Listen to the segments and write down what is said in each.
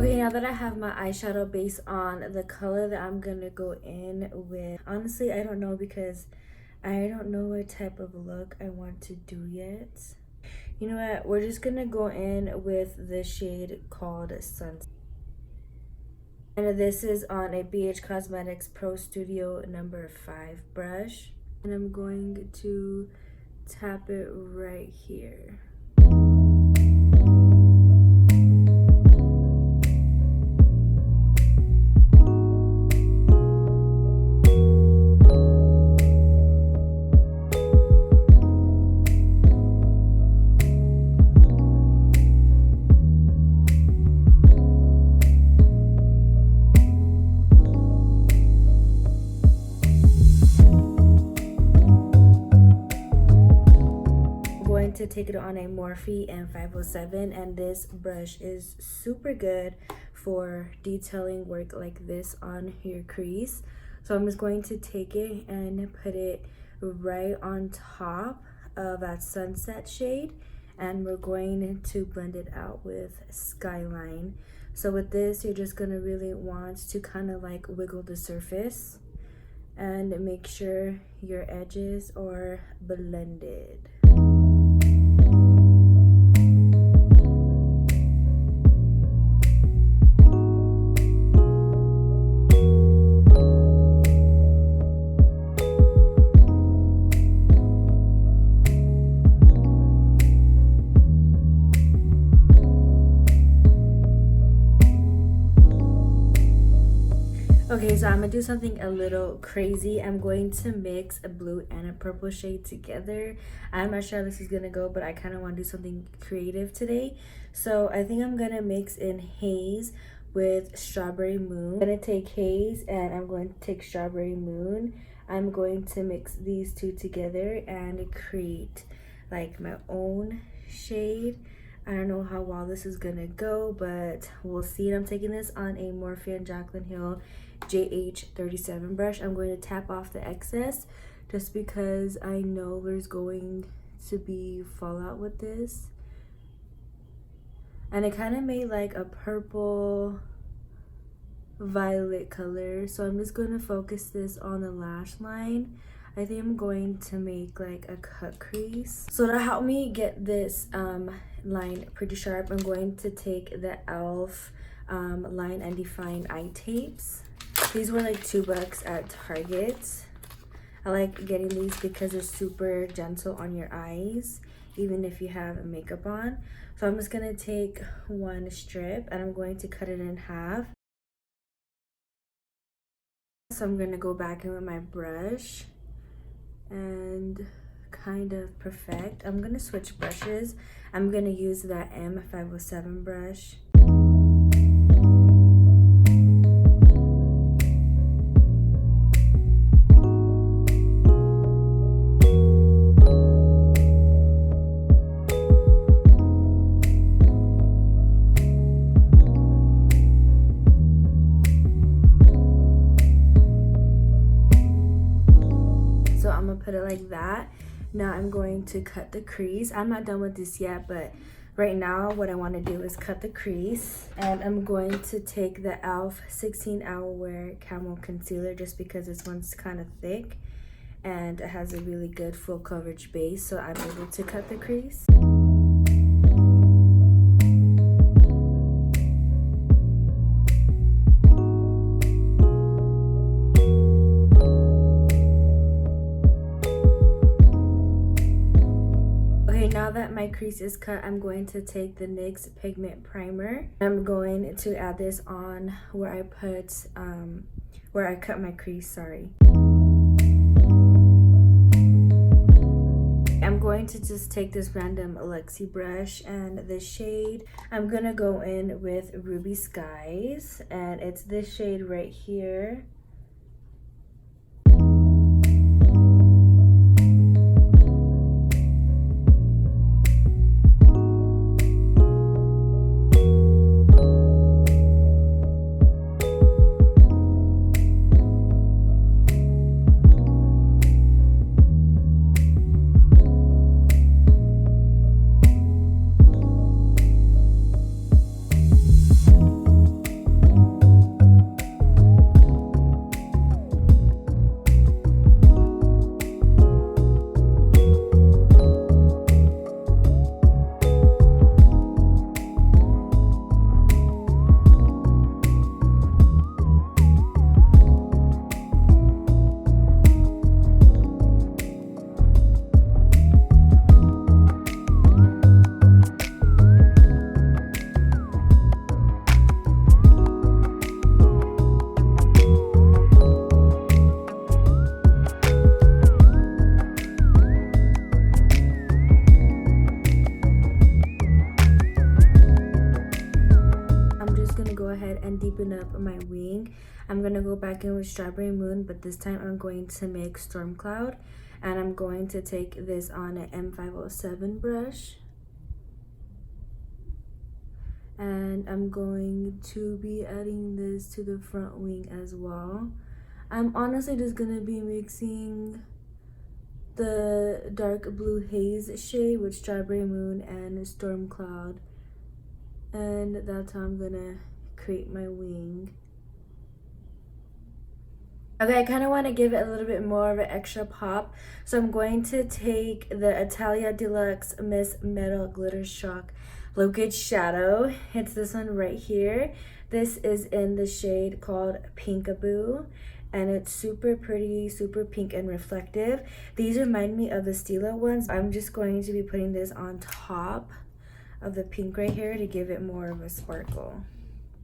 Okay, now that I have my eyeshadow base on, the color that I'm gonna go in with, honestly, I don't know because I don't know what type of look I want to do yet. You know what? We're just gonna go in with the shade called Sunset. And this is on a BH Cosmetics Pro Studio number 5 brush. And I'm going to tap it right here. To take it on a Morphe M507, and this brush is super good for detailing work like this on your crease. So I'm just going to take it and put it right on top of that sunset shade, and we're going to blend it out with Skyline. So with this, you're just gonna really want to kind of like wiggle the surface and make sure your edges are blended. Okay, so I'm gonna do something a little crazy. I'm going to mix a blue and a purple shade together. I'm not sure how this is gonna go, but I kind of want to do something creative today. So I think I'm gonna mix in Haze with Strawberry Moon. I'm gonna take Haze and I'm going to take Strawberry Moon. I'm going to mix these two together and create like my own shade. I don't know how well this is gonna go, but we'll see. I'm taking this on a Morphe and Jaclyn Hill JH37 brush. I'm going to tap off the excess just because I know there's going to be fallout with this. And it kind of made like a purple violet color. So I'm just going to focus this on the lash line. I think I'm going to make like a cut crease. So to help me get this line pretty sharp, I'm going to take the e.l.f. Line and Define eye tapes. These were like $2 at Target. I like getting these because they're super gentle on your eyes, even if you have makeup on. So I'm just gonna take one strip and I'm going to cut it in half. So I'm gonna go back in with my brush and kind of perfect. I'm gonna switch brushes. I'm gonna use that M507 brush. Put it like that. Now I'm going to cut the crease. I'm not done with this yet, but right now what I want to do is cut the crease, and I'm going to take the e.l.f. 16 Hour Wear Camo Concealer just because this one's kind of thick and it has a really good full coverage base, so I'm able to cut the crease. Now that my crease is cut, I'm going to take the NYX Pigment Primer. I'm going to add this on where I put, where I cut my crease, sorry. I'm going to just take this random Alexi brush and the shade. I'm gonna go in with Ruby Skies, and it's this shade right here. ahead and deepen up my wing. I'm gonna go back in with Strawberry Moon, but this time I'm going to make Storm Cloud, and I'm going to take this on an M507 brush. And I'm going to be adding this to the front wing as well. I'm honestly just gonna be mixing the dark blue haze shade with Strawberry Moon and Storm Cloud, and that's how I'm gonna create my wing. Okay, I kind of want to give it a little bit more of an extra pop, so I'm going to take the Italia Deluxe Miss Metal Glitter Shock Liquid Shadow. It's this one right here. This is in the shade called Pinkaboo, and it's super pretty, super pink and reflective. These remind me of the Stila ones. I'm just going to be putting this on top of the pink right here to give it more of a sparkle.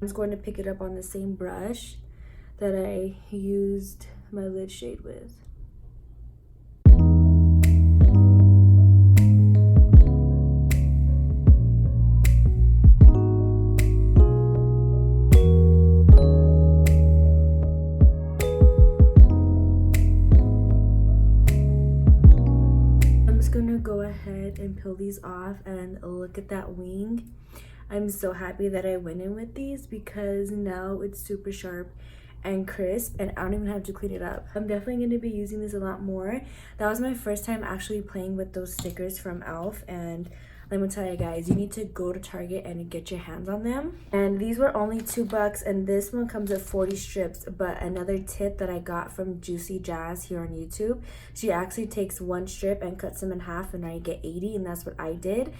I'm just going to pick it up on the same brush that I used my lid shade with. I'm just gonna go ahead and peel these off and look at that wing. I'm so happy that I went in with these because now it's super sharp and crisp, and I don't even have to clean it up. I'm definitely going to be using this a lot more. That was my first time actually playing with those stickers from Elf, and let me tell you guys, you need to go to Target and get your hands on them. And these were only $2, and this one comes with 40 strips. But another tip that I got from Juicy Jazz here on YouTube, she actually takes one strip and cuts them in half, and now you get 80, and that's what I did.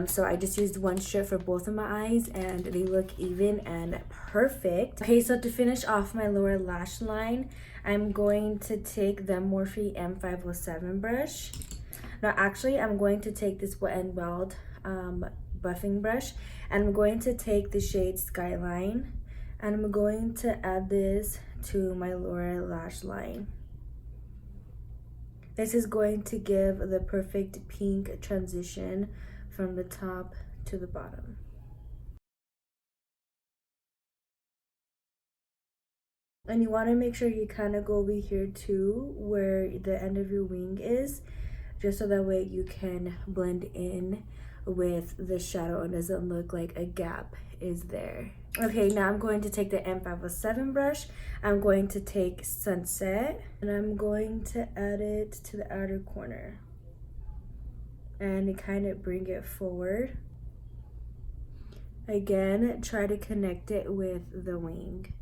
So I just used one strip for both of my eyes, and they look even and perfect. Okay, so to finish off my lower lash line, I'm going to take the Morphe M507 brush. Now actually I'm going to take this Wet n Wild buffing brush, and I'm going to take the shade Skyline, and I'm going to add this to my lower lash line. This is going to give the perfect pink transition from the top to the bottom. And you want to make sure you kind of go over here too, where the end of your wing is, just so that way you can blend in with the shadow and doesn't look like a gap is there. Okay, now I'm going to take the M507 brush. I'm going to take Sunset, and I'm going to add it to the outer corner and kind of bring it forward. Again, try to connect it with the wing.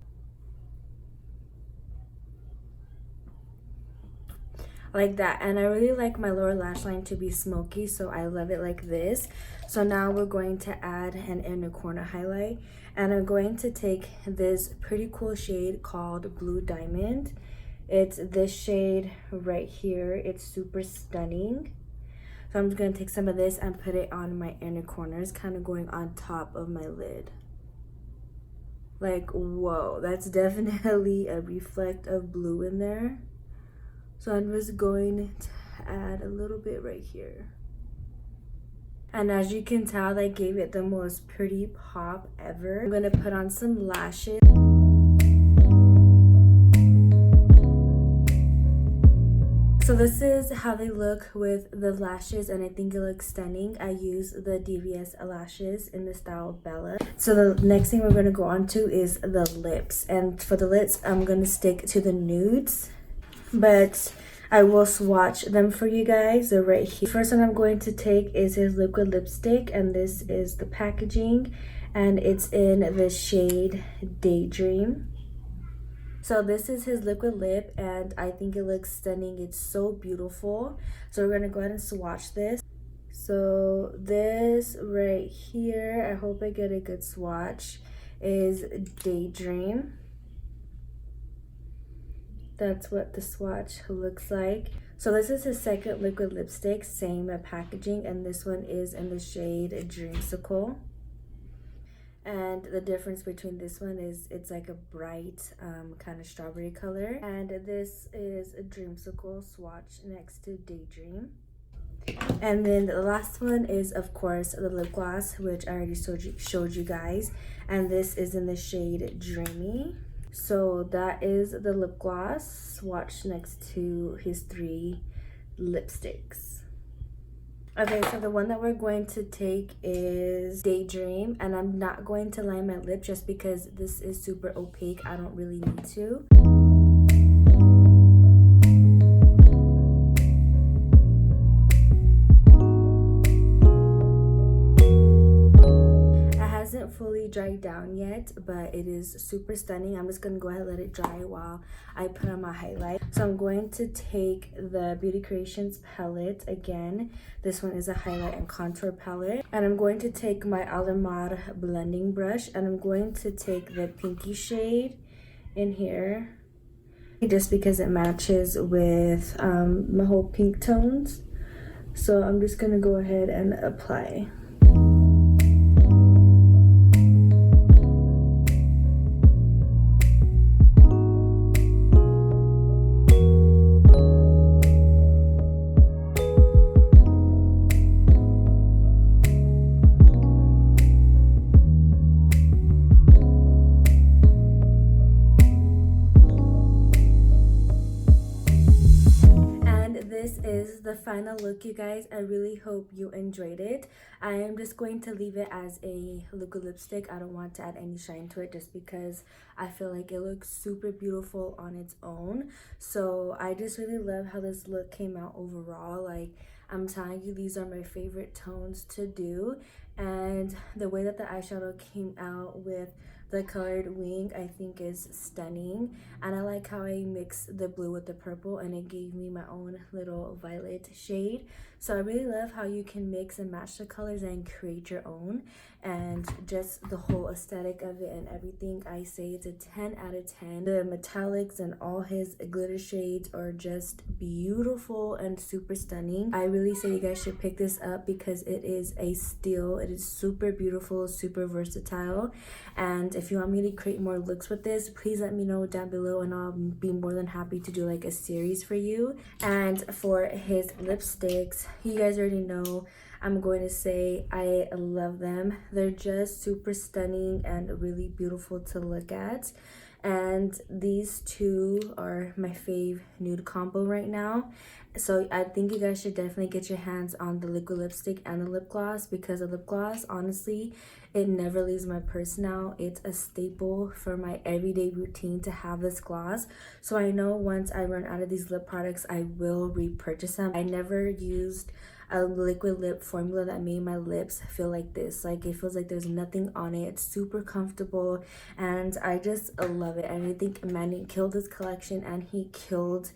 Like that. And I really like my lower lash line to be smoky, so I love it like this. So now we're going to add an inner corner highlight, and I'm going to take this pretty cool shade called Blue Diamond. It's this shade right here. It's super stunning. So I'm just going to take some of this and put it on my inner corners, kind of going on top of my lid. Like, whoa, that's definitely a reflect of blue in there. So I'm just going to add a little bit right here. And as you can tell, I gave it the most pretty pop ever. I'm gonna put on some lashes. So this is how they look with the lashes, and I think it looks stunning. I use the DVS lashes in the style Bella. So the next thing we're gonna go on to is the lips. And for the lips, I'm gonna stick to the nudes, but I will swatch them for you guys. They're right here. First one I'm going to take is his liquid lipstick, and this is the packaging, and it's in the shade Daydream. So this is his liquid lip, and I think it looks stunning. It's so beautiful. So we're gonna go ahead and swatch this. So this right here, I hope I get a good swatch, is Daydream. That's what the swatch looks like. So this is his second liquid lipstick, same packaging, and this one is in the shade Dreamsicle. And the difference between this one is it's like a bright kind of strawberry color, and this is a Dreamsicle swatch next to Daydream. And then the last one is, of course, the lip gloss, which I already showed you guys. And this is in the shade Dreamy. So that is the lip gloss swatched next to his 3 lipsticks. Okay, so the one that we're going to take is Daydream, and I'm not going to line my lip just because this is super opaque. I don't really need to. Fully dried down yet, but it is super stunning. I'm just gonna go ahead and let it dry while I put on my highlight. So I'm going to take the Beauty Creations palette again. This one is a highlight and contour palette, and I'm going to take my Alamar blending brush, and I'm going to take the pinky shade in here just because it matches with my whole pink tones. So I'm just gonna go ahead and apply. This is the final look, you guys. I really hope you enjoyed it. I am just going to leave it as a liquid lipstick. I don't want to add any shine to it just because I feel like it looks super beautiful on its own. So I just really love how this look came out overall. Like, I'm telling you, these are my favorite tones to do, and the way that the eyeshadow came out with the colored wing I think is stunning, and I like how I mixed the blue with the purple and it gave me my own little violet shade. So I really love how you can mix and match the colors and create your own, and just the whole aesthetic of it and everything, I say it's a 10 out of 10. The metallics and all his glitter shades are just beautiful and super stunning. I really say you guys should pick this up because it is a steal. It is super beautiful, super versatile, and if you want me to create more looks with this, please let me know down below and I'll be more than happy to do like a series for you. And for his lipsticks, you guys already know I'm going to say I love them. They're just super stunning and really beautiful to look at. And these two are my fave nude combo right now. So I think you guys should definitely get your hands on the liquid lipstick and the lip gloss, because the lip gloss, honestly, it never leaves my purse now. It's a staple for my everyday routine to have this gloss. So I know once I run out of these lip products, I will repurchase them. I never used a liquid lip formula that made my lips feel like this. Like, it feels like there's nothing on it. It's super comfortable and I just love it. And I think Manny killed this collection, and he killed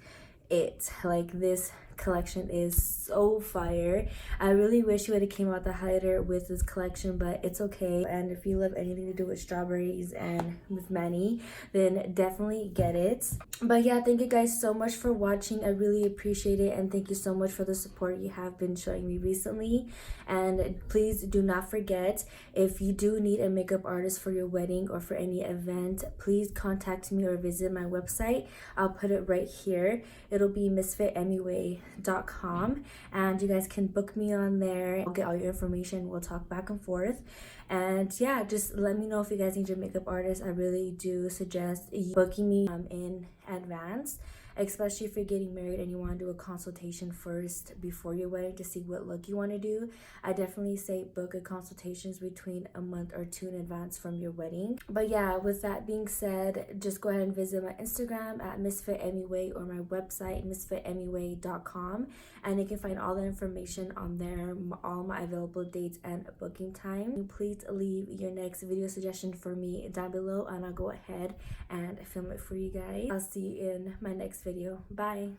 it. Like, this collection is so fire. I really wish he would have came out the highlighter with this collection, but it's okay. And if you love anything to do with strawberries and with Manny, then definitely get it. But yeah, thank you guys so much for watching. I really appreciate it, and thank you so much for the support you have been showing me recently. And please do not forget, if you do need a makeup artist for your wedding or for any event, please contact me or visit my website. I'll put it right here. It'll be MISFITMUA.com, and you guys can book me on there. I'll get all your information. We'll talk back and forth. And yeah, just let me know if you guys need your makeup artist. I really do suggest booking me in advance, especially if you're getting married and you want to do a consultation first before your wedding to see what look you want to do. I definitely say book a consultations between a month or 2 in advance from your wedding. But yeah, with that being said, just go ahead and visit my Instagram at MISFIT MUA or my website MISFITMUA.com, and you can find all the information on there, all my available dates and booking time. Please leave your next video suggestion for me down below and I'll go ahead and film it for you guys. I'll see you in my next video. Bye.